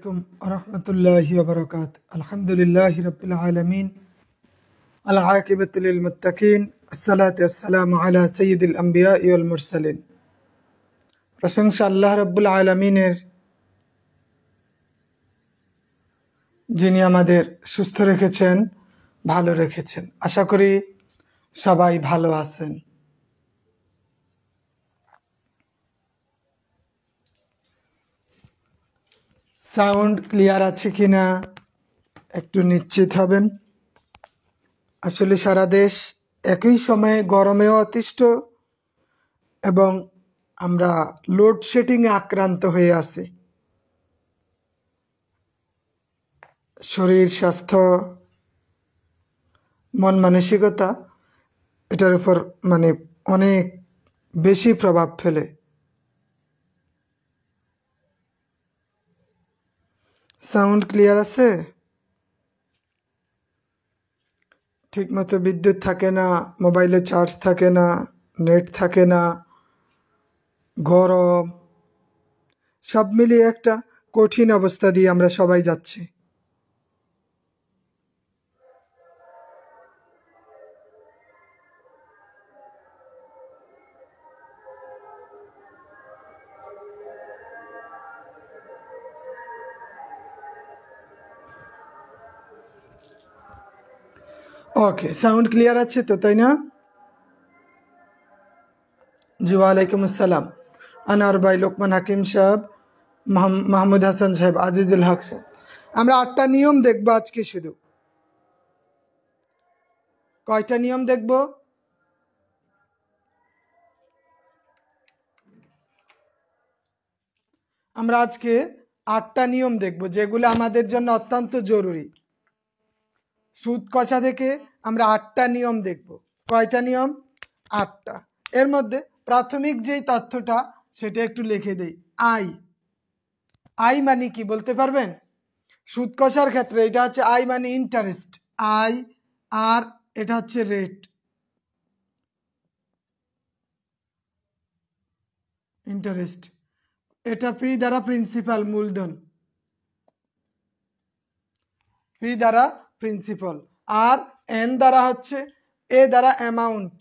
वरहमतुल्लाहि वबरकातुहू। अल्हम्दुलिल्लाहि रब्बिल आलमीन अल आकिबतु लिल मुत्तकीन अस्सलातु वस्सलामु अला सय्यिदिल अंबिया वल मुरसालिन। प्रशंसा আল্লাহ রাব্বুল আলামিনের, যিনি আমাদের সুস্থ রেখেছেন, ভালো রেখেছেন। আশা করি সবাই ভালো আছেন। সাউন্ড ক্লিয়ার আছে কিনা একটু নিশ্চিত হবেন। আসলে সারা দেশ একই সময়ে গরমেও অতিষ্ঠ এবং আমরা লোডশেডিংয়ে আক্রান্ত হয়ে আছি। শরীর, স্বাস্থ্য, মন মানসিকতা এটার উপর অনেক বেশি প্রভাব ফেলে। সাউন্ড ক্লিয়ার আছে? ঠিকমতো বিদ্যুৎ থাকে না, মোবাইলে চার্জ থাকে না, নেট থাকে না, গরম, সব মিলিয়ে একটা কঠিন অবস্থা দিয়ে আমরা সবাই যাচ্ছি। ওকে, সাউন্ড ক্লিয়ার আছে তো, তাই না? জি, ওয়ালাইকুম আসসালাম। আনোয়ার ভাই, লোকমান হাকিম সাহেব, মাহমুদ হাসান সাহেব, আজিজুল হক সাহেব। আমরা 8টা নিয়ম দেখব আজকে। শুধু কয়টা নিয়ম দেখব? আমরা আজকে 8টা নিয়ম দেখব, যেগুলো আমাদের জন্য অত্যন্ত জরুরি। সুদ কষা থেকে আমরা 8টা নিয়ম দেখব। কয়টা নিয়ম? 8টা। এর মধ্যে প্রাথমিক যেই তথ্যটা সেটা একটু লিখে দেই। আই মানে কি বলতে পারবেন? সুদ কষার ক্ষেত্রে এটা হচ্ছে আই মানে ইন্টারেস্ট, আই, আর এটা হচ্ছে রেট, ইন্টারেস্ট। এটা পি দ্বারা প্রিন্সিপাল, মূলধন, পি দ্বারা প্রিন্সিপাল, আর এন দ্বারা হচ্ছে এ দ্বারা অ্যামাউন্ট।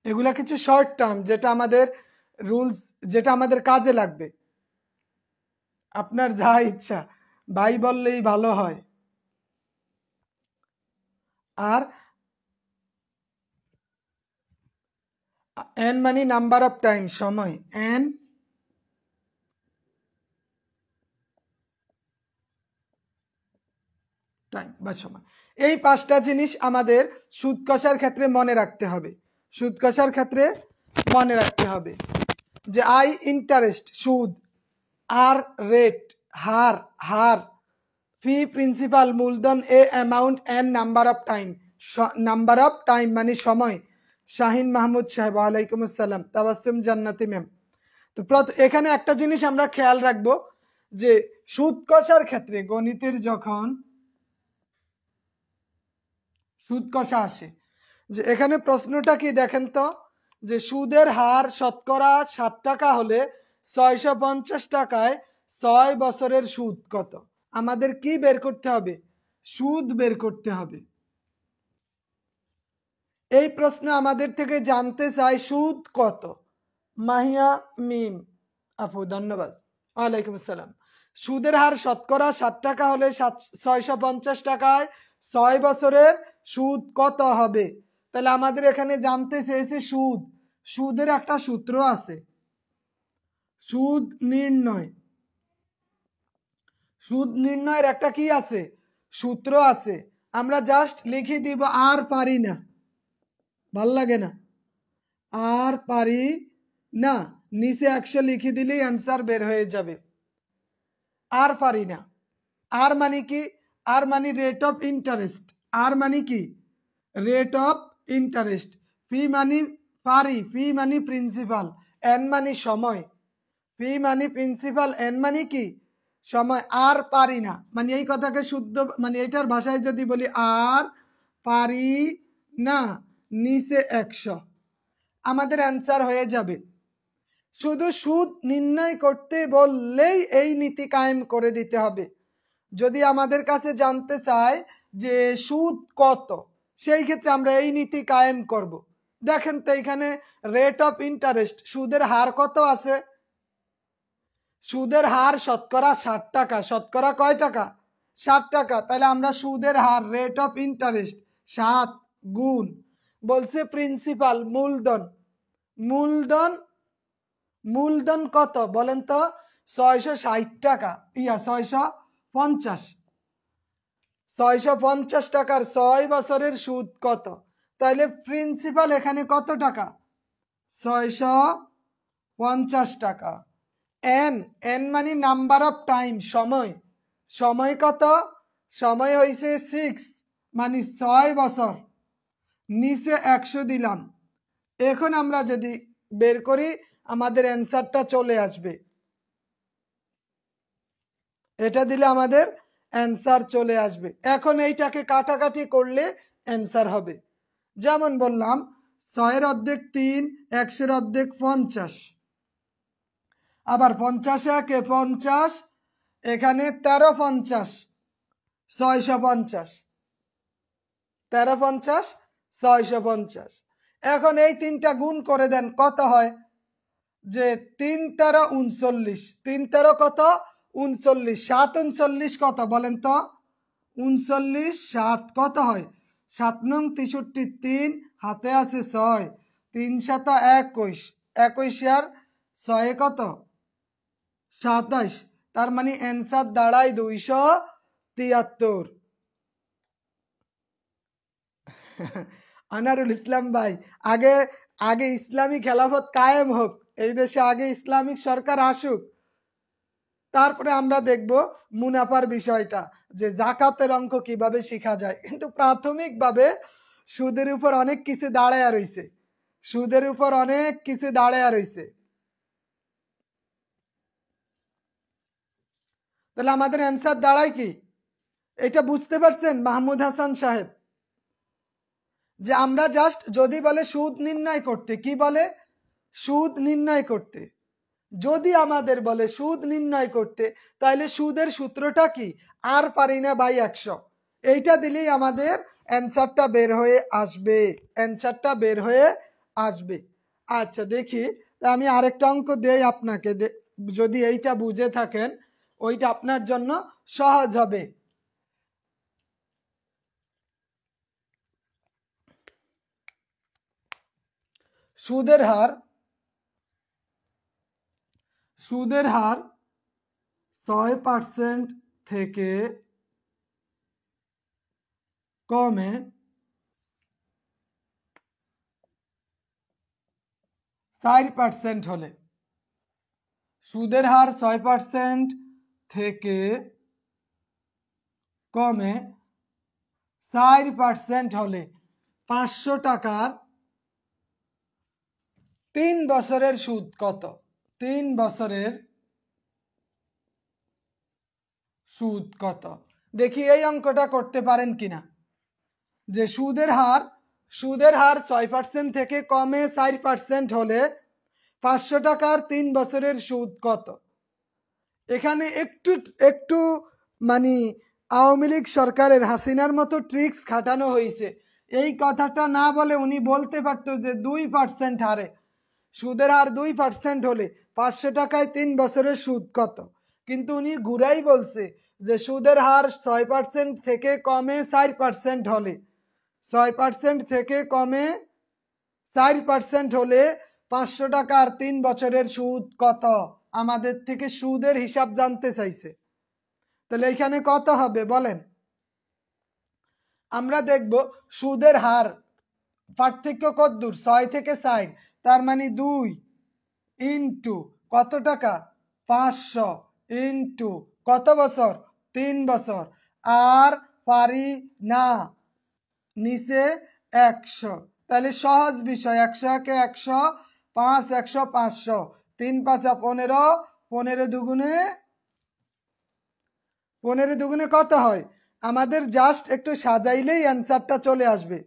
এগুলা কিছু শর্ট টার্ম, যেটা আমাদের রুলস, যেটা আমাদের কাজে লাগবে। আপনার যা ইচ্ছা ভাই বললেই ভালো হয়। আর এন মানে নাম্বার অফ টাইম, সময়, এন টাইম বা সময়। এই 5টা জিনিস আমাদের সুদ কষার ক্ষেত্রে মনে রাখতে হবে। সুদ কষার ক্ষেত্রে মনে রাখতে হবে যে আই ইন্টারেস্ট, সুদ, আর রেট, হার, ফি প্রিন্সিপাল, মূলধন, A amount, N number of time. Number of time মানে সময়। শাহিন মাহমুদ সাহেব, ওয়ালাইকুম আসসালাম। তাবাসসুম জান্নাতি ম্যাম। তো এখানে একটা জিনিস আমরা খেয়াল রাখবো যে সুদ কষার ক্ষেত্রে গণিতের যখন সুদ কষা আসে, যে এখানে প্রশ্নটা কি দেখেন তো, যে সুদের হার শতকরা 60 টাকা হলে 650 টাকায় 6 বছরের সুদ কত? আমাদের কি বের করতে হবে? সুদ বের করতে হবে। এই প্রশ্ন আমাদের থেকে জানতে চাই সুদ কত। মাহিয়া মিম আপু, ধন্যবাদ। ওয়ালাইকুম আসসালাম। সুদের হার শতকরা 60 টাকা হলে 650 টাকায় 6 বছরের সুদ কত হবে? তাহলে আমাদের এখানে জানতে চেয়েছে সুদ। সুদের একটা সূত্র আছে, সুদ নির্ণয়। সুদ নির্ণয়ের একটা কি আছে? সূত্র আছে। আমরা জাস্ট লিখে দিব আর পারি না, ভাল লাগে না, আর পারি না, নিচে 100 লিখে দিলেই অ্যান্সার বের হয়ে যাবে। আর পারি না, আর মানে কি? আর মানে রেট অফ ইন্টারেস্ট। আর মানে কি? Rate of interest. পি মানে পারি, পি মানে প্রিন্সিপাল, এন মানে সময়। পি মানে প্রিন্সিপাল, এন মানে কি? সময়। আর পারি না মানে এই কথাকে শুদ্ধ এটার ভাষায় যদি বলি আর পারি না, নিচে 100, আমাদের অ্যান্সার হয়ে যাবে শুধু সুদ নির্ণয় করতে বললেই এই নীতি কায়েম করে দিতে হবে। যদি আমাদের কাছে জানতে চায় যে সুদ কত, সেই ক্ষেত্রে আমরা এই নীতি কায়েম করব। দেখেন তো এখানে রেট অফ ইন্টারেস্ট, সুদের হার কত আছে? সুদের হার শতকরা 60 টাকা। শতকরা কয় টাকা? 60 টাকা। তাহলে আমরা সুদের হার রেট অফ ইন্টারেস্ট 7 গুণ বলছে প্রিন্সিপাল মূলধন। মূলধন মূলধন কত বলেন তো? 660 টাকা, 650। 650 টাকার 6 বছরের সুদ কত? তাহলে প্রিন্সিপাল এখানে কত টাকা? 650 টাকা। এন এন মানে নাম্বার অফ টাইম, সময়। সময় কত? সময় হইছে 6 মানে 6 বছর। নিচে 100 দিলাম। এখন আমরা যদি বের করি আমাদের অ্যান্সারটা চলে আসবে। এটা দিলে আমাদের অ্যান্সার চলে আসবে। এখন এইটাকে কাটাকাটি করলে অ্যান্সার হবে। যেমন বললাম 6 এর অর্ধেক 3, 100 এর অর্ধেক 50, আবার 50 একে 50, এখানে 1350, 650, 1350, 650। এখন এই তিনটা গুণ করে দেন, কত হয়? যে 3 13 39, 3 13 কত? 39, 7 39 কত বলেন তো? 39, 7 কত হয়? 7 নং 63, 3 হাতে আছে 6, 3 7 21, 21 আর 6 কত? 27। তার মানে অ্যান্সার দাঁড়ায় 273। আনারুল ইসলাম ভাই, আগে আগে ইসলামী খেলাফত কায়েম হোক, এই দেশে আগে ইসলামিক সরকার আসুক, তারপরে আমরা দেখব মুনাফার বিষয়টা, যে জাকাতের অঙ্ক কিভাবে শেখা যায়। কিন্তু প্রাথমিকভাবে সুদের উপর অনেক কিছু দাঁড়ায় রইছে, সুদের উপর অনেক কিছু দাঁড়ায় রইছে। তাহলে আমাদের অ্যান্সার দাঁড়ায় কি? এটা বুঝতে পারছেন মাহমুদ হাসান সাহেব? যে আমরা জাস্ট যদি বলে সুদ নির্ণয় করতে, কি বলে? সুদ নির্ণয় করতে। যদি আমাদের বলে সুদ নির্ণয় করতে, তাহলে সুদের সূত্রটা কি? আর পারি না বাই 100। এইটা দিলেই আমাদের অ্যান্সারটা বের হয়ে আসবে, অ্যান্সারটা বের হয়ে আসবে। আচ্ছা দেখি, আমি আরেকটা অঙ্ক দেই আপনাকে, যদি এইটা বুঝে থাকেন ওইটা আপনার জন্য সহজ হবে। সুদের হার 6% থেকে কমে 4% হলে, সুদের হার 6% থেকে কমে 4% হলে 500 টাকার 3 বছরের সুদ কত? 3 বছরের সুদ কত? দেখি এই অঙ্কটা করতে পারেন কিনা। যে সুদের হার 6% থেকে কমে 4% হলে 500 টাকার 3 বছরের সুদ কত? এখানে একটু একটু মানে আওয়ামী লীগ সরকারের হাসিনার মতো ট্রিক্স খাটানো হয়েছে। এই কথাটা না বলে উনি বলতে পারতো যে 2% হারে, সুদের হার 2% হলে 500 টাকায় 3 বছরের সুদ কত। কিন্তু উনি ঘুরাই বলছে যে সুদের হার 6% থেকে কমে 4% হলে, 6% থেকে কমে 4% হলে 500 টাকার 3 বছরের সুদ কত। আমাদের থেকে সুদের হিসাব জানতে চাইছে। তাহলে এখানে কত হবে বলেন? আমরা দেখব সুদের হার পার্থক্য কত দূর, 6 থেকে 4, তার মানে 2 ইন্টু কত টাকা? 500 ইন্টু কত বছর? 3 বছর। আর পারি না, নিচে 100। তাহলে সহজ বিষয়, 100 একে 100, 5 100 500, 3 5 15, 15 দুগুণে কত হয়? আমাদের জাস্ট একটু সাজাইলেই অ্যান্সারটা চলে আসবে,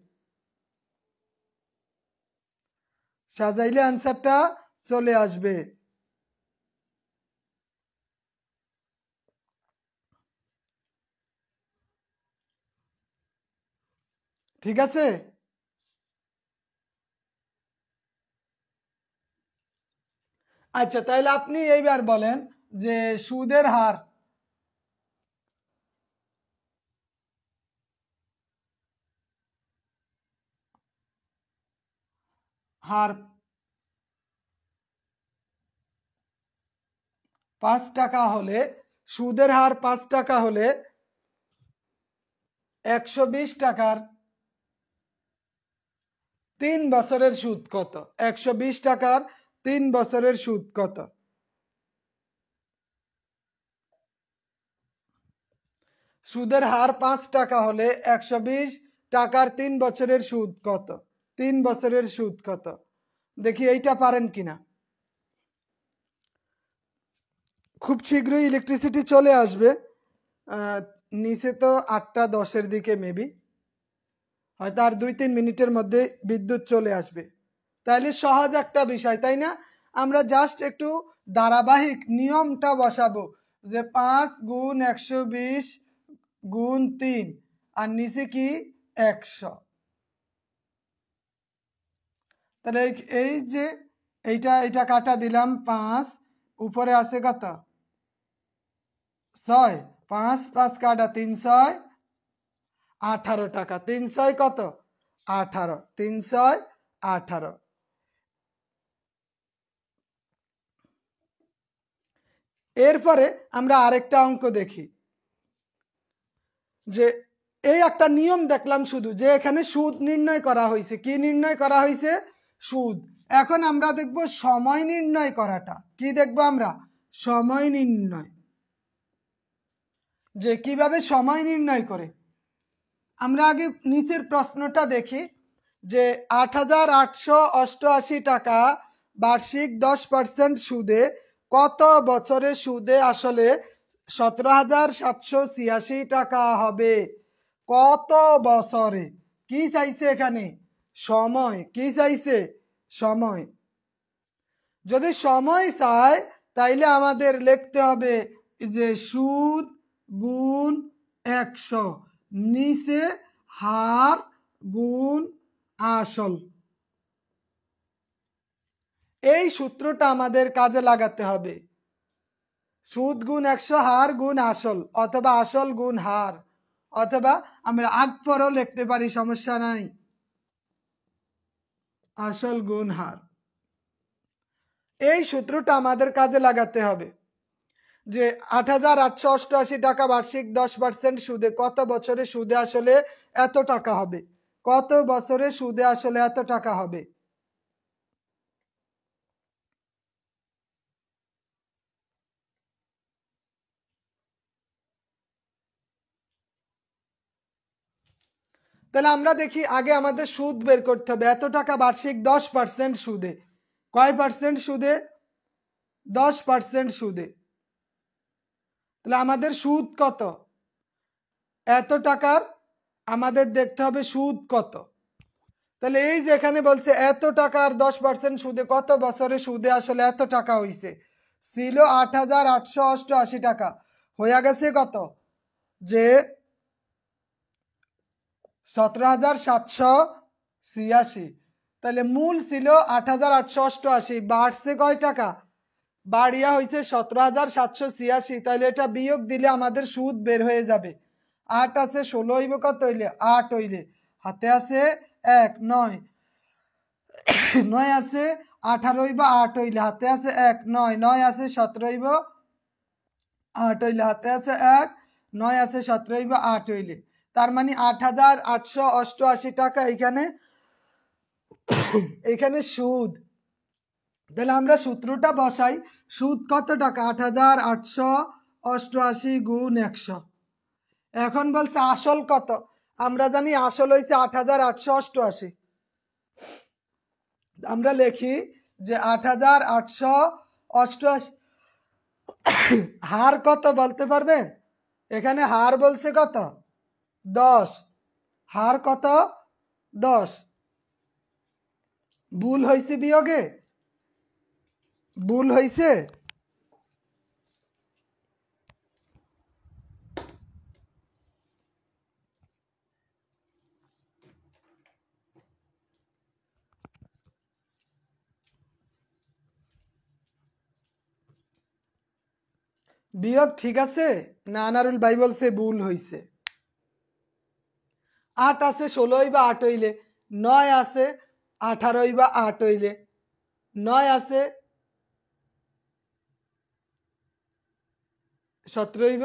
সাজাইলে অ্যান্সারটা চলে আসবে। ঠিক আছে? আচ্ছা, তাহলে আপনি এইবার বলেন যে সুদের হার হার 5 টাকা হলে, সুদের হার 5 টাকা হলে 120 টাকার 3 বছরের সুদ কত? 120 টাকার 3 বছরের সুদ কত? সুদের হার 5 টাকা হলে 120 টাকার 3 বছরের সুদ কত? 3 বছরের সুদ কত? দেখি এইটা পারেন কিনা। খুব শীঘ্রই ইলেকট্রিসিটি চলে আসবে। নিচে তো 8টা 10-এর দিকে মেবি, হয়তো আর 2-3 মিনিটের মধ্যে বিদ্যুৎ চলে আসবে। তাইলে সহজ একটা বিষয়, তাই না? আমরা জাস্ট একটু ধারাবাহিক নিয়মটা বসাবো যে 5 গুণ 120 গুণ 3 আর নিচে কি 100। তাহলে এই যে এইটা কাটা দিলাম 5, উপরে আছে কত 6, 5 5 কাটা 3 6 18 টাকা। 3 6 কত 18, 3 6 18। এরপরে আমরা আরেকটা অঙ্ক দেখি, যে এই একটা নিয়ম দেখলাম শুধু, যে এখানে সুদ নির্ণয় করা হয়েছে। কি নির্ণয় করা হয়েছে? সুদ। এখন আমরা দেখব সময় নির্ণয় করাটা। কি দেখব আমরা? সময় নির্ণয়, যে কিভাবে সময় নির্ণয় করে। আমরা আগে নিচের প্রশ্নটা দেখি, যে 8,888 টাকা বার্ষিক 10% সুদে কত বছরে সুদে আসলে 17,786 টাকা হবে? কত বছরে? কি চাইছে এখানে? সময়। কি চাইছে? সময়। যদি সময় চায় তাইলে আমাদের লিখতে হবে যে সুদ গুণ 100, নিচে হার গুণ আসল। এই সূত্রটা আমাদের কাজে লাগাতে হবে। সুদ গুণ 100, হার গুণ আসল, অথবা আসল গুণ হার, অথবা আমরা আগপরও লিখতে পারি, সমস্যা নাই, আসল গুণ হার। এই সূত্রটা আমাদের কাজে লাগাতে হবে, যে 8,888 টাকা বার্ষিক 10% সুদে কত বছরে সুদে আসলে এত টাকা হবে? কত বছরে সুদে আসলে এত টাকা হবে? তাহলে আমরা দেখি, আগে আমাদের সুদ বের করতে হবে। এত টাকা বার্ষিক 10% সুদে। কয় পার্সেন্ট সুদে? 10% সুদে। তাহলে আমাদের সুদ কত? এত টাকার আমাদের দেখতে হবে সুদ কত। তাহলে এই যে এখানে বলছে এত টাকার 10% সুদে কত বছরে সুদে আসলে এত টাকা হইছে, ছিল 8,888 টাকা, হয়ে গেছে কত? যে 17,786। তাহলে মূল ছিল 8,888, বাড়ছে কয় টাকা? বাড়িয়া হয়েছে 17,786। তাহলে এটা বিয়োগ দিলে আমাদের সুদ বের হয়ে যাবে। 8 আছে 16 হইব কত হইলে? 8 হইলে হাতে আছে 1, 9 9 আছে 18 হইব 8 হইলে হাতে আছে 1, 9 9 আছে 17 হইব 8 হইলে হাতে আছে 1, 9 আছে 17 হইব 8 হইলে। তার মানে 8,888 টাকা এখানে সুদ। তাহলে আমরা সূত্রটা বসাই, সুদ কত টাকা? 8,888 গুণ 100। এখন বলছে আসল কত? আমরা জানি আসল হইছে 8,888। আমরা লিখি যে 8,888। হার কত বলতে পারবেন? এখানে হার বলছে কত? 10। হার কত? 10। ভুল হয়েছে বিয়োগে? ভুল হয়েছে? বিয়োগ ঠিক আছে না? আনারুল ভাই বলছে ভুল হইছে। 8 আছে 16 বা 8 হইলে, 9 আছে 18 বা 8 হইলে, 9 আছে 17 হইব।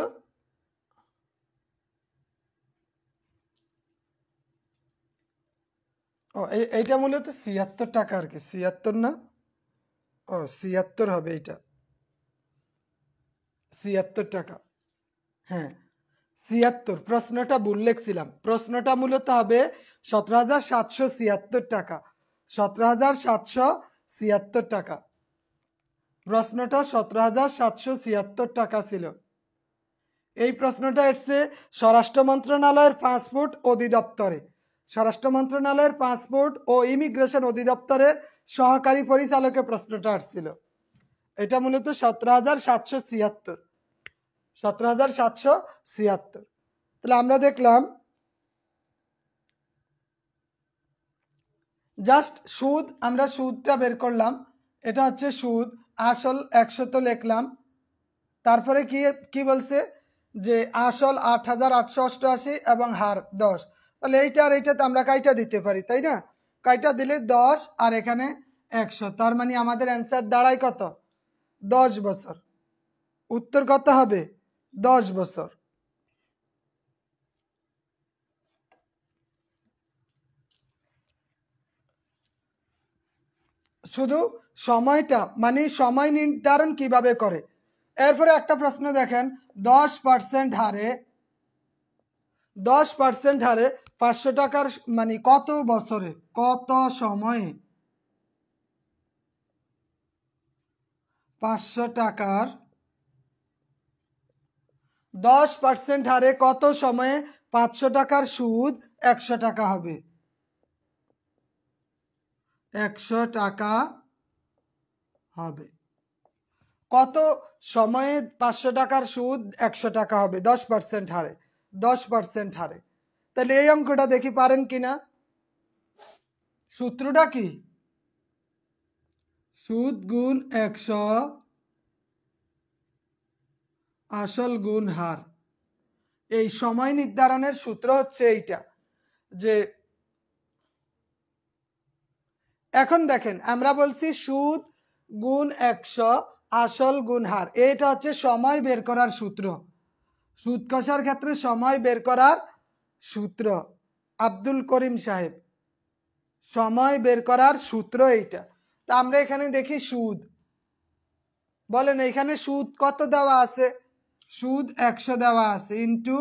ও এইটা মূলত 76 টাকা আর কি, 76 না? ও 76 হবে এইটা, 76 টাকা। হ্যাঁ 76, প্রশ্নটা ভুল লিখছিলাম। প্রশ্নটা মূলত হবে 17,776 টাকা, 17,776 টাকা। প্রশ্নটা 17,776 টাকা ছিল। এই প্রশ্নটা এসছে স্বরাষ্ট্র মন্ত্রণালয়ের পাসপোর্ট অধিদপ্তরে, স্বরাষ্ট্র মন্ত্রণালয়ের পাসপোর্ট ও ইমিগ্রেশন অধিদপ্তরের সহকারী পরিচালকে প্রশ্নটা আসছিল। এটা মূলত 17,776, 17,776। তাহলে আমরা দেখলাম জাস্ট সুদ, আমরা সুদটা বের করলাম। এটা হচ্ছে সুদ, আসল 100 তো লিখলাম। তারপরে কি কি বলছে যে আসল 8,888 এবং হার 10। তাহলে এইটা আর এইটাতে আমরা কাইটা দিতে পারি, তাই না? কাইটা দিলে 10 আর এখানে 100, তার মানে আমাদের অ্যান্সার দাঁড়ায় কত? 10 বছর। উত্তর কত হবে? 10 বছর। শুধু সময়টা মানে সময় নির্ধারণ কিভাবে করে। এরপরে একটা প্রশ্ন দেখেন, 10% হারে 10% হারে 500 টাকার মানে কত বছরে, কত সময়ে 500 টাকার 10% হারে কত সময়ে 500 টাকার সুদ 100 টাকা হবে? 100 টাকা হবে। কত সময়ে 500 টাকার সুদ 100 টাকা হবে? 10% হারে, 10% হারে। তাহলে এই অঙ্কটা দেখি পারেন কিনা। সূত্রটা কি? সুদ গুণ 100 আসল গুণ হার। এই সময় নির্ধারণের সূত্র হচ্ছে এইটা, যে এখন দেখেন আমরা বলছি সুদ গুণ 100 আসল গুণ হার, এটা হচ্ছে সময় বের করার সূত্র। সুদ কষার ক্ষেত্রে সময় বের করার সূত্র, আব্দুল করিম সাহেব, সময় বের করার সূত্র এইটা। তা আমরা এখানে দেখি সুদ, বলেন এখানে সুদ কত দেওয়া আছে? সুদ 100 দেওয়া আছে, ইন্টু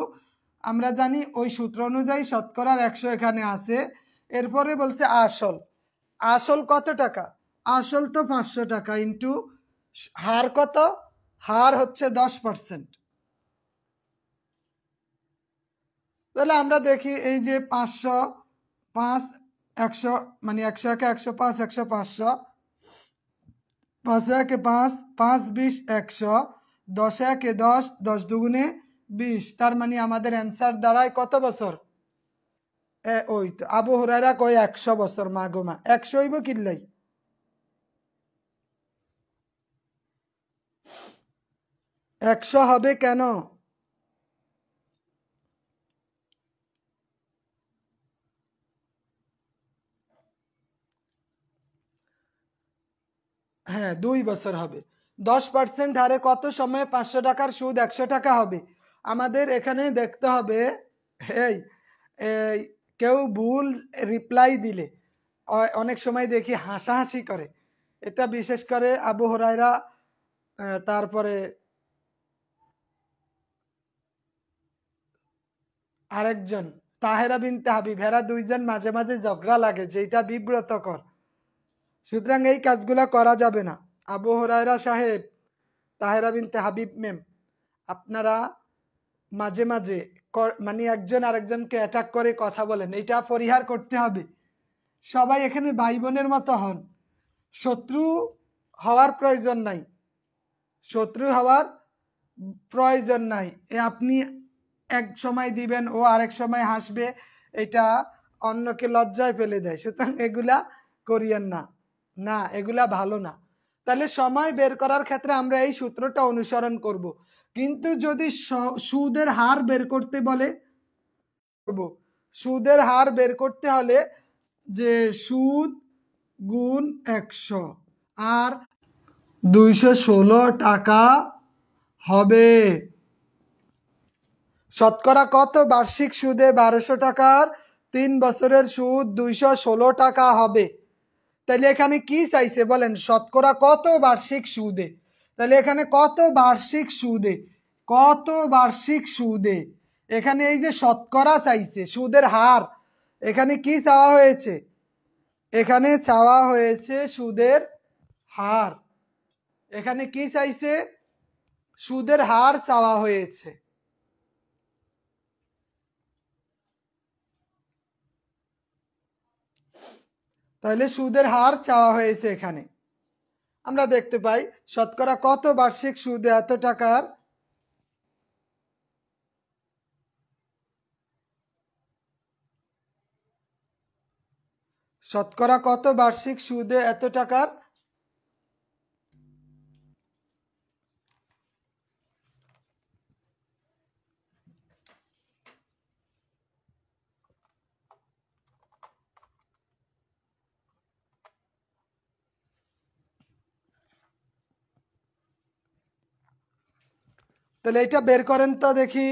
আমরা জানি ওই সূত্র অনুযায়ী শতকরার 100 এখানে আছে। এরপরে বলছে আসল, আসল কত টাকা? আসল তো 500 টাকা, ইন্টু হার কত? হার হচ্ছে 10%। তাহলে আমরা দেখি এই যে 500, 5, 100 মানে 100 একে 105, 100 500, 5 একে 5, 5 20 100, 10 একে 10, 10 দুগুণে 20, তার মানে আমাদের অ্যান্সার দাঁড়ায় কত বছর? ওই তো আবু হুরায়রা কয় 100 বছর। মা গো মা, 100 হইব কিল্লাই? একশো হবে কেন? হ্যাঁ 2 বছর হবে। 10% হারে কত সময়ে 500 টাকার সুদ 100 টাকা হবে? আমাদের এখানে দেখতে হবে, এই কেউ ভুল রিপ্লাই দিলে অনেক সময় দেখি হাসাহাসি করে। এটা বিশেষ করে আবু হুরায়রা, তারপরে আরেকজন তাহেরা বিনতে হাবিব, এরা দুইজন মাঝে মাঝে ঝগড়া লাগে, যেটা বিব্রতকর। সুতরাং এই কাজগুলা করা যাবে না। আবু হুরায়রা সাহেব, তাহেরা বিনতে হাবিব ম্যাম, আপনারা মাঝে মাঝে মানে একজন আরেকজনকে অ্যাটাক করে কথা বলেন, এটা পরিহার করতে হবে। সবাই এখানে ভাই বোনের মতো হন, শত্রু হওয়ার প্রয়োজন নাই, শত্রু হওয়ার প্রয়োজন নাই। আপনি এক সময় দিবেন, ও আরেক সময় হাসবে, এটা অন্যকে লজ্জায় ফেলে দেয়। সুতরাং এগুলা করিয়েন না, না এগুলা ভালো না। তাহলে সময় বের করার ক্ষেত্রে আমরা এই সূত্রটা অনুসরণ করব। কিন্তু যদি সুদের হার বের করতে বলে, সুদের হার বের করতে হলে যে সুদ গুণ 100 আর 216 টাকা হবে। শতকরা কত বার্ষিক সুদে 1200 টাকার 3 বছরের সুদ 216 টাকা হবে? তাহলে এখানে কি চাইছে বলেন, শতকরা কত বার্ষিক সুদে। তাহলে এখানে কত বার্ষিক সুদে, কত বার্ষিক সুদে, এখানে এই যে শতকরা চাইছে, সুদের হার, এখানে কি চাওয়া হয়েছে, এখানে চাওয়া হয়েছে সুদের হার। এখানে কি চাইছে, সুদের হার চাওয়া হয়েছে। তাহলে সুদের হার চাওয়া হয়েছে। এখানে আমরা দেখতে পাই শতকরা কত বার্ষিক সুদে এত টাকার, শতকরা কত বার্ষিক সুদে এত টাকার। তাহলে এটা বের করেন তো দেখি,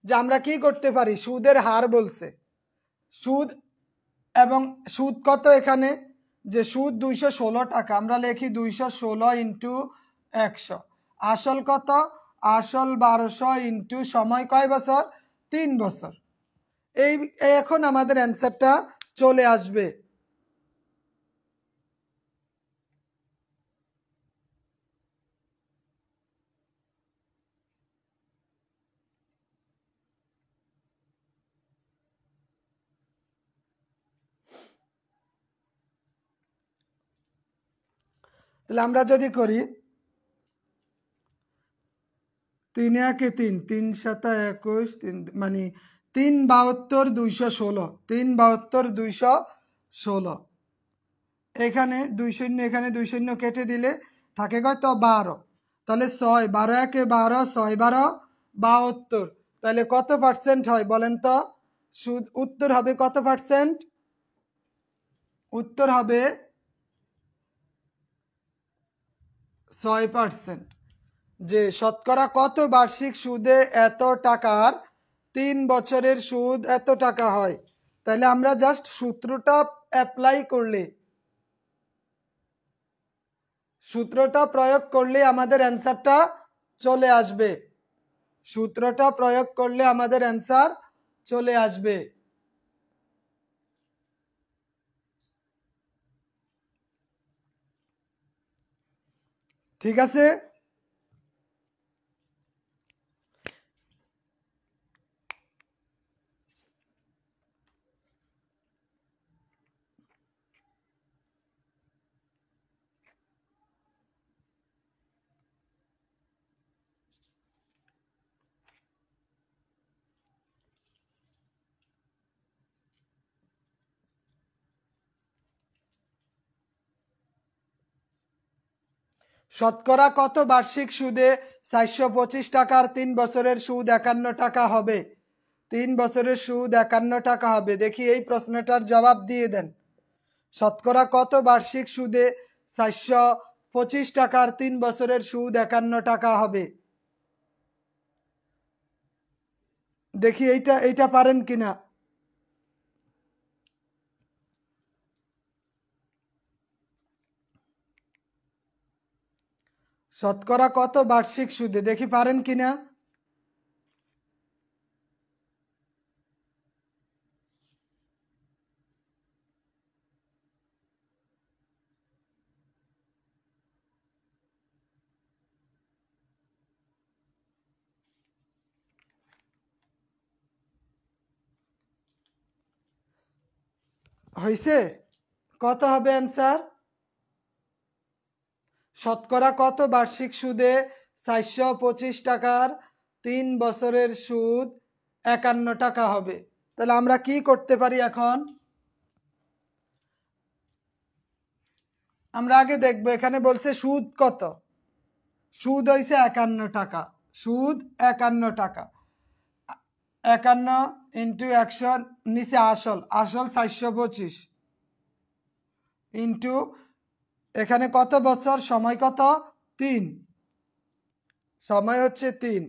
যে আমরা কি করতে পারি, সুদের হার বলছে, সুদ এবং সুদ কত এখানে, যে সুদ 216 টাকা, আমরা লিখি 216 ইন্টু 100, আসল কত, আসল 1200 ইন্টু সময় কয় বছর, 3 বছর। এই এখন আমাদের অ্যান্সারটা চলে আসবে। তাহলে আমরা যদি করি 3 একে 3, 3 7 21, 3 মানে 3 72 216, 3 72 216, এখানে 2 শূন্য, এখানে 2 শূন্য কেটে দিলে থাকে কত, 12। তাহলে 6, 12 একে 12, 6 12 72, তাহলে কত পার্সেন্ট হয় বলেন তো, সুদ উত্তর হবে কত পার্সেন্ট, উত্তর হবে 6%। যে শতকরা কত বার্ষিক সুদে এত টাকার 3 বছরের সুদ এত টাকা হয়। তাহলে আমরা জাস্ট সূত্রটা অ্যাপ্লাই করলে, সূত্রটা প্রয়োগ করলে আমাদের অ্যান্সারটা চলে আসবে, সূত্রটা প্রয়োগ করলে আমাদের অ্যান্সার চলে আসবে। ঠিক আছে, শতকরা কত বার্ষিক সুদে 425 টাকার 3 বছরের সুদ 51 টাকা হবে। 3 বছরের সুদ 51 টাকা হবে। দেখি এই প্রশ্নটার জবাব দিয়ে দেন। শতকরা কত বার্ষিক সুদে 425 টাকার 3 বছরের সুদ 51 টাকা হবে। দেখি এইটা পারেন কিনা। শতকরা কত বার্ষিক সুদে, দেখি পারেন কিনা। হয়েছে, কত হবে অ্যান্সার, শতকরা কত বার্ষিক সুদে 425 টাকার 3 বছরের সুদ 51 টাকা হবে। তাহলে আমরা কি করতে পারি এখন, আমরা আগে দেখবো এখানে বলছে সুদ কত, সুদ হইছে 51 টাকা, সুদ 51 টাকা, 51 ইন্টু 100 নিচে আসল, আসল 425 ইন্টু এখানে কত বছর, সময় কত 3, সময় হচ্ছে 3।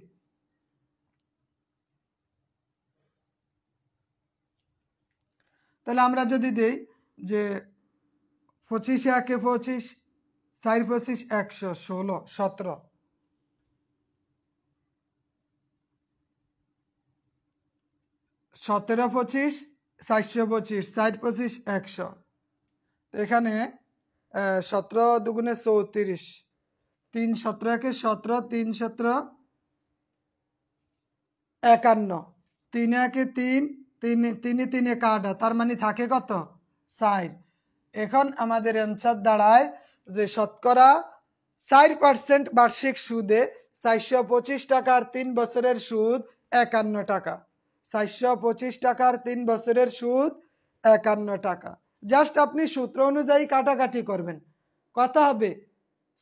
তাহলে আমরা যদি দেই যে 25 একে 25, 4 25 100, 16 17, 17 25 425, 4 25 100, এখানে 17 দুগুণে 34, 3 17 একে 17, 3 17 51, 3 একে 3, 3 3 কাটা, তার মানে থাকে কত 4। এখন আমাদের অ্যান্সার দাঁড়ায় যে শতকরা 4% বার্ষিক সুদে 425 টাকার 3 বছরের সুদ 51 টাকা, 425 টাকার 3 বছরের সুদ 51 টাকা। জাস্ট আপনি সূত্র অনুযায়ী কাটাকাটি করবেন, কত হবে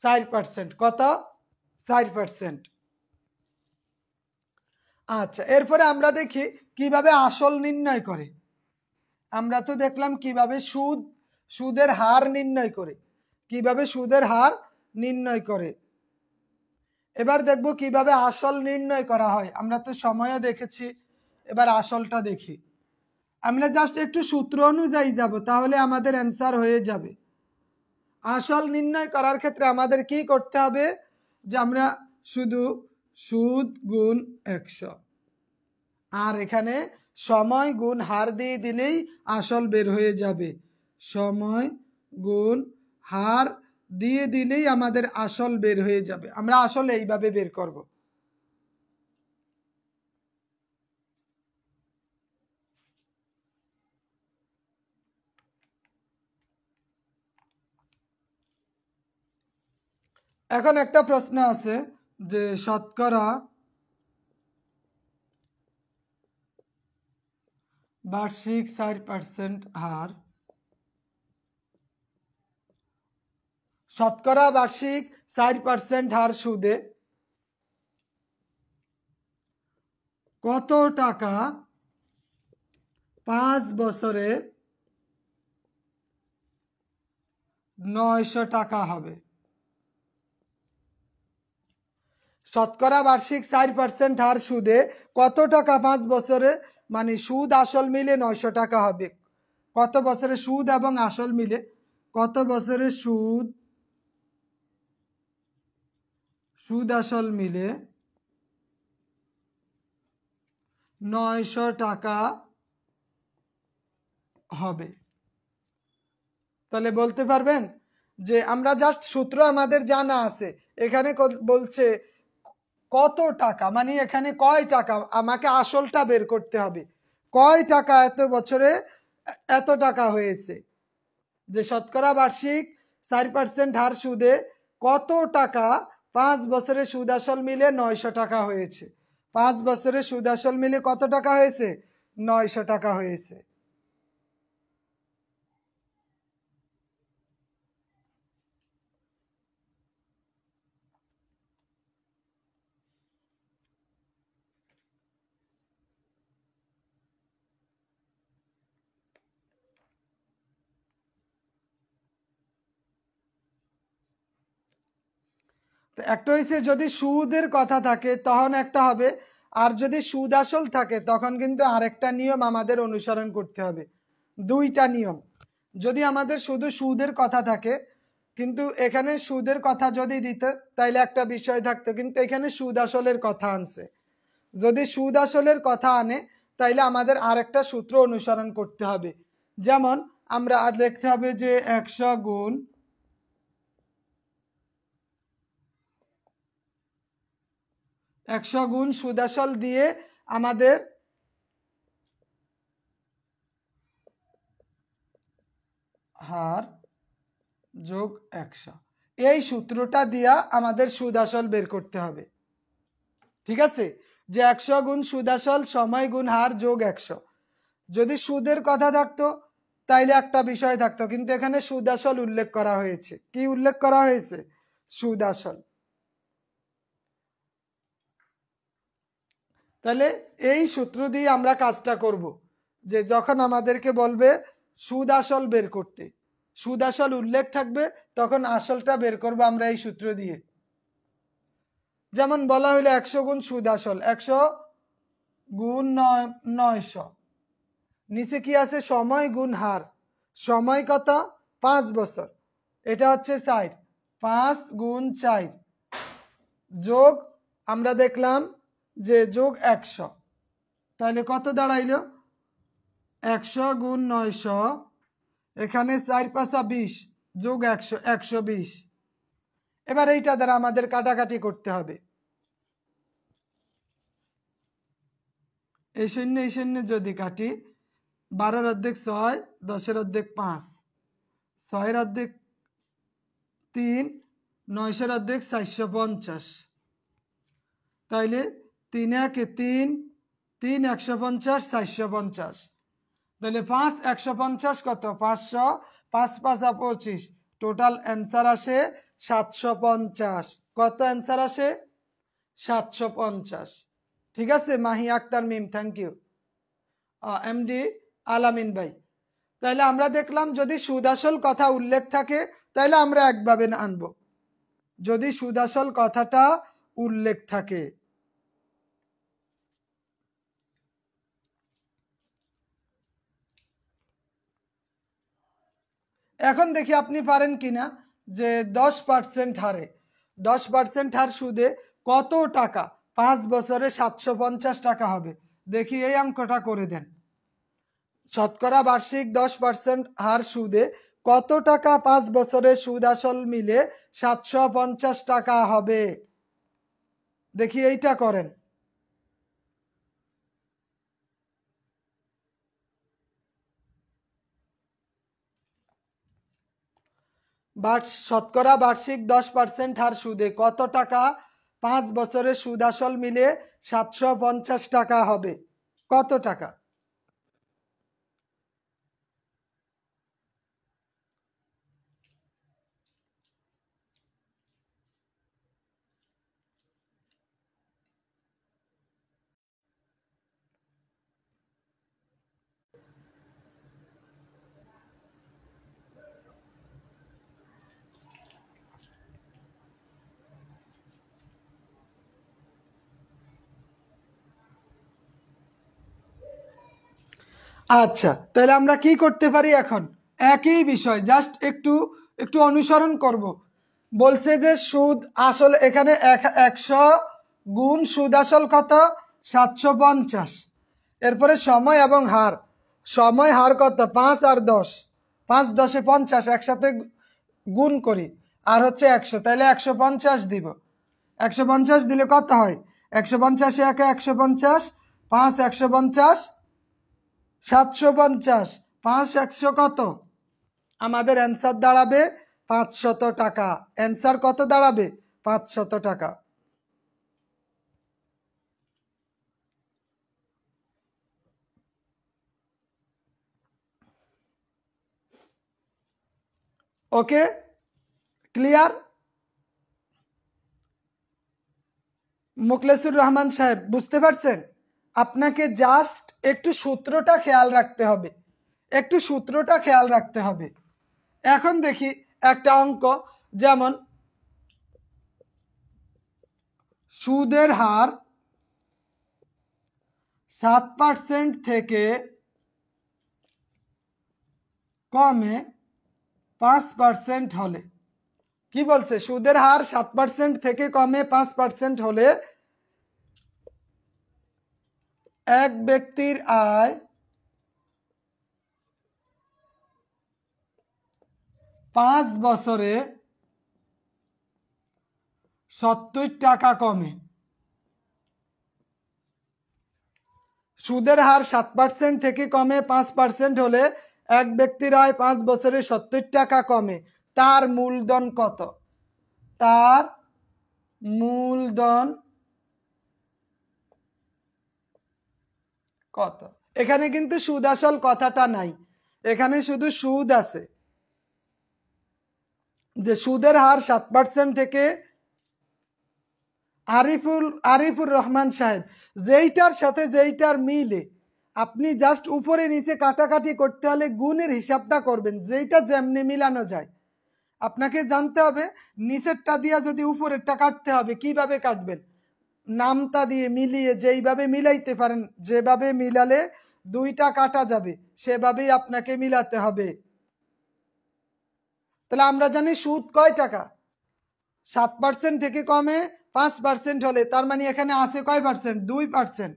4%, কত 4%। আচ্ছা, এরপরে আমরা দেখি কিভাবে আসল নির্ণয় করে। আমরা তো দেখলাম কিভাবে সুদের হার নির্ণয় করে, কিভাবে সুদের হার নির্ণয় করে। এবার দেখব কিভাবে আসল নির্ণয় করা হয়। আমরা তো সময়ও দেখেছি, এবার আসলটা দেখি। আমরা জাস্ট একটু সূত্র অনুযায়ী যাব, তাহলে আমাদের অ্যান্সার হয়ে যাবে। আসল নির্ণয় করার ক্ষেত্রে আমাদের কি করতে হবে, যে আমরা শুধু সুদ গুণ 100 আর এখানে সময় গুণ হার দিয়ে দিলেই আসল বের হয়ে যাবে। সময় গুণ হার দিয়ে দিলেই আমাদের আসল বের হয়ে যাবে। আমরা আসলে এইভাবে বের করব। এখন একটা প্রশ্ন আছে যে শতকরা বার্ষিক 4% হার, শতকরা বার্ষিক 4% হার সুদে কত টাকা 5 বছরে 900 টাকা হবে। শতকরা বার্ষিক 4% হার সুদে কত টাকা 5 বছরে, মানে সুদ আসল মিলে 900 টাকা হবে। কত বছরে সুদ এবং আসল মিলে, কত বছরে সুদ আসল মিলে 900 টাকা হবে। তাহলে বলতে পারবেন যে আমরা জাস্ট সূত্র আমাদের জানা আছে, এখানে বলছে কত টাকা, মানে এখানে কয় টাকা, আমাকে আসলটা বের করতে হবে। কয় টাকা এত বছরে এত টাকা হয়েছে, যে শতকরা বার্ষিক 4% হার সুদে কত টাকা 5 বছরে সুদ আসল মিলে 900 টাকা হয়েছে। 5 বছরে সুদ আসল মিলে কত টাকা হয়েছে, 900 টাকা হয়েছে। তো একটা হয়েছে যদি সুদের কথা থাকে তখন একটা হবে, আর যদি সুদ আসল থাকে তখন কিন্তু আরেকটা নিয়ম আমাদের অনুসরণ করতে হবে। দুইটা নিয়ম। যদি আমাদের শুধু সুদের কথা থাকে, কিন্তু এখানে সুদের কথা যদি দিত তাইলে একটা বিষয় থাকতো, কিন্তু এখানে সুদ আসলের কথা আনছে। যদি সুদ আসলের কথা আনে তাইলে আমাদের আরেকটা সূত্র অনুসরণ করতে হবে। যেমন আমরা দেখতে হবে যে 100 গুণ সুদ আসল দিয়ে আমাদের হার যোগ 100, এই সূত্রটা দিয়া আমাদের সুদ আসল বের করতে হবে। ঠিক আছে, যে 100 গুণ সুদ আসল সময় গুণ হার যোগ 100। যদি সুদের কথা থাকতো তাইলে একটা বিষয় থাকতো, কিন্তু এখানে সুদ আসল উল্লেখ করা হয়েছে। কি উল্লেখ করা হয়েছে, সুদ আসল। তাহলে এই সূত্র দিয়ে আমরা কাজটা করব, যে যখন আমাদেরকে বলবে সুদ আসল বের করতে, সুদ আসল উল্লেখ থাকবে, তখন আসলটা বের করবো আমরা এই সূত্র দিয়ে। যেমন বলা হইলো 100 গুণ সুদ আসল, 100 গুণ 900, নিচে কি আছে সময় গুণ হার, সময় কত 5 বছর, এটা হচ্ছে 4, 5 গুণ 4 যোগ আমরা দেখলাম যে যোগ 100, তাহলে কত দাঁড়াইলো 100 গুণ 900, এখানে 4 5 20 যোগ 100 120। এবার এইটা দ্বারা আমাদের কাটাকাটি করতে হবে, এই শূন্য যদি কাটি, 12 অর্ধেক 6, 10 অর্ধেক 5, 6 অর্ধেক 3, 9 অর্ধেক 450, তাইলে 3 1 3, 3 150, 450, তাহলে 5 150 কত 500, 5 5 25, টোটাল অ্যান্সার আসে 750। কত অ্যান্সার আসে 750। ঠিক আছে মাহি আক্তার মিম, থ্যাংক ইউ। এমডি আলামিন ভাই, তাহলে আমরা দেখলাম যদি সুদ আসল কথা উল্লেখ থাকে তাহলে আমরা একভাবে আনবো, যদি সুদ আসল কথাটা উল্লেখ থাকে। এখন দেখি আপনি পারেন কিনা যে 10% হারে, 10% হার সুদে কত টাকা 5 বছরে 750 টাকা হবে। দেখি এই অঙ্কটা করে দেন। শতকরা বার্ষিক 10% হার সুদে কত টাকা 5 বছরে সুদ আসল মিলে 750 টাকা হবে। দেখি এইটা করেন। শতকরা বার্ষিক 10% হার সুদে কত টাকা 5 বছরে সুদ আসল মিলে 750 টাকা হবে। কত টাকা? আচ্ছা, তাহলে আমরা কি করতে পারি এখন? একই বিষয়, জাস্ট একটু একটু অনুসরণ করব। বলছে যে সুদ আসল, এখানে 100 গুণ সুদ আসল কত 750, এরপরে সময় এবং হার, সময় হার কত 5 আর 10, 5 10 50, একসাথে গুণ করি, আর হচ্ছে 100, তাহলে 150 দিব। 150 দিলে কত হয় 150 একে 150, 5 150, 750, 5 100 কত? আমাদের অ্যান্সার দাঁড়াবে 500 টাকা। অ্যান্সার কত দাঁড়াবে 500 টাকা। ওকে, ক্লিয়ার? মুখলেসুর রহমান সাহেব বুঝতে পারছেন? আপনাকে জাস্ট একটু সূত্রটা খেয়াল রাখতে হবে, একটু সূত্রটা খেয়াল রাখতে হবে। এখন দেখি একটা অঙ্ক, যেমন সুদের হার 7% থেকে কমে 5% হলে, কি বলছে? সুদের হার 7% থেকে কমে 5% হলে এক ব্যক্তির আয় 5 বছরে 70 টাকা কমে। সুদের হার 7% থেকে কমে 5% হলে এক ব্যক্তির আয় 5 বছরে 70 টাকা কমে, তার মূলধন কত? তার মূলধন কত? এখানে কিন্তু সুদ আসল কথাটা নাই, এখানে শুধু সুদ আছে, যে সুদের হার 7% থেকে আরিফুর রহমান সাহেব, যেইটার সাথে যেইটার মিলে আপনি জাস্ট উপরে নিচে কাটাকাটি করতে হলে গুণের হিসাবটা করবেন, যেইটা যেমনি মিলানো যায়। আপনাকে জানতে হবে নিচেরটা দিয়ে যদি উপরেরটা কাটতে হবে কিভাবে কাটবেন, নামটা দিয়ে মিলিয়ে যেইভাবে মিলাইতে পারেন, যেভাবে মিলালে দুইটা কাটা যাবে সেভাবেই আপনাকে মিলাতে হবে। তাহলে আমরা জানি সুদ কয় টাকা, 7% থেকে কমে 5% হলে, তার মানে এখানে আছে কয় পার্সেন্ট, 2%।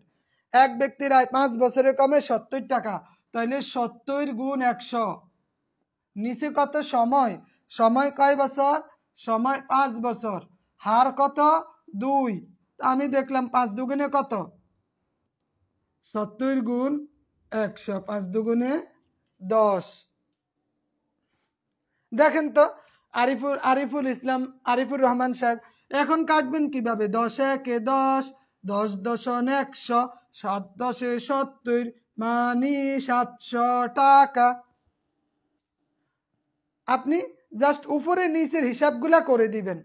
এক ব্যক্তির আয় 5 বছরে কমে 70 টাকা, তাহলে 70 গুণ 100। নিচে কত সময়, সময় কয় বছর, সময় 5 বছর, হার কত 2। আমি দেখলাম 5 দুগুণে কত, 70 গুণ 100, 5 দুগুণে 10। দেখেন তো আরিফুর রহমান সাহেব এখন কাটবেন কিভাবে, 10 একে 10, 10 দশনে 100, 7 দশে 70, মানে 700 টাকা। আপনি জাস্ট উপরে নিচের হিসাবগুলা করে দিবেন,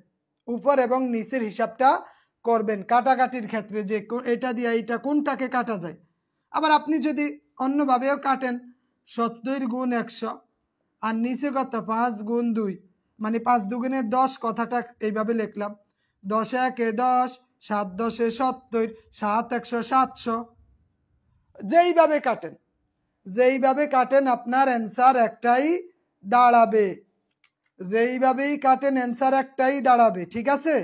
উপর এবং নিচের হিসাবটা করবেন কাটাকাটির ক্ষেত্রে, যে এটা দিয়ে এটা কোনটাকে কাটা যায়। আবার আপনি যদি অন্যভাবেও কাটেন, 70 গুণ 100 আর নিচে কত 5 গুণ 2, মানে 5 দুগুণে 10, কথাটা এইভাবে লিখলাম, 10 একে 10, 7 দশে 70, 7 100 700। যেইভাবে কাটেন আপনার অ্যান্সার একটাই দাঁড়াবে, যেইভাবেই কাটেন অ্যান্সার একটাই দাঁড়াবে, ঠিক আছে।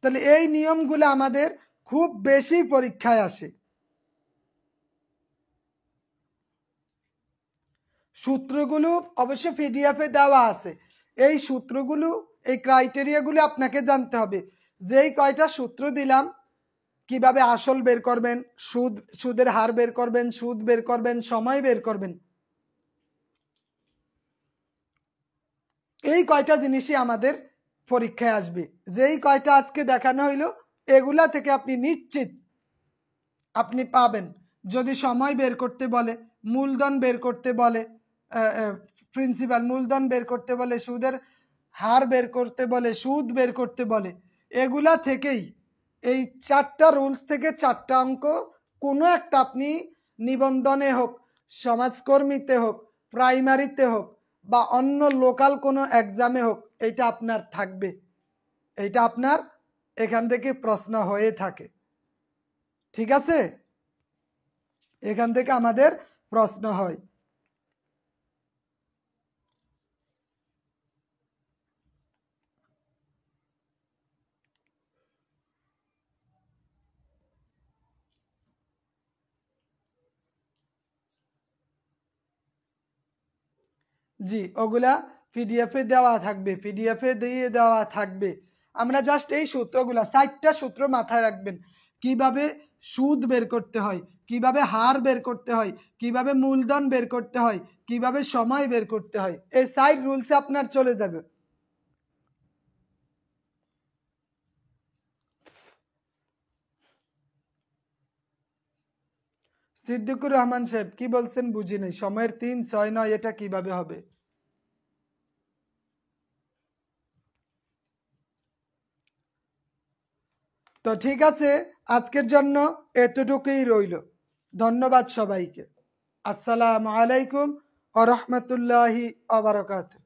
তাহলে এই নিয়মগুলো আমাদের খুব বেশি পরীক্ষায় আসে। সূত্রগুলো অবশ্য পিডিএফে দেওয়া আছে, এই সূত্রগুলো, এই ক্রাইটেরিয়াগুলো আপনাকে জানতে হবে। যেই কয়টা সূত্র দিলাম, কিভাবে আসল বের করবেন, সুদের হার বের করবেন, সুদ বের করবেন, সময় বের করবেন, এই কয়টা জিনিসই আমাদের পরীক্ষায় আসবে। যেই কয়টা আজকে দেখানো হইলো, এগুলা থেকে আপনি নিশ্চিত আপনি পাবেন। যদি সময় বের করতে বলে, মূলধন বের করতে বলে, প্রিন্সিপাল মূলধন বের করতে বলে, সুদের হার বের করতে বলে, সুদ বের করতে বলে, এগুলা থেকেই, এই 4টা রুলস থেকে 4টা অঙ্ক কোনো একটা আপনি নিবন্ধনে হোক, সমাজকর্মীতে হোক, প্রাইমারিতে হোক বা অন্য লোকাল কোনো এক্সামে হোক, এইটা আপনার থাকবে, এইটা আপনার এখান থেকে প্রশ্ন হয়ে থাকে, ঠিক আছে। এখান থেকে আমাদের প্রশ্ন হয়। জি, ওগুলা পিডিএফে দেওয়া থাকবে, পিডিএফে দিয়ে দেওয়া থাকবে। আমরা জাস্ট এই সূত্রগুলা, 4টা সূত্র মাথায় রাখবেন, কিভাবে সুদ বের করতে হয়, কিভাবে হার বের করতে হয়, কিভাবে মূলধন বের করতে হয়, কিভাবে সময় বের করতে হয়, এই 4 রুলসে আপনার চলে যাবে। সিদ্দিকুর রহমান সাহেব কি বলছেন বুঝি নাই, সময়ের 3, 6, 9 এটা কিভাবে হবে। তো ঠিক আছে, আজকের জন্য এতটুকুই রইল। ধন্যবাদ সবাইকে। আসসালামু আলাইকুম ওয়া রাহমাতুল্লাহি ওয়া বারাকাতুহু।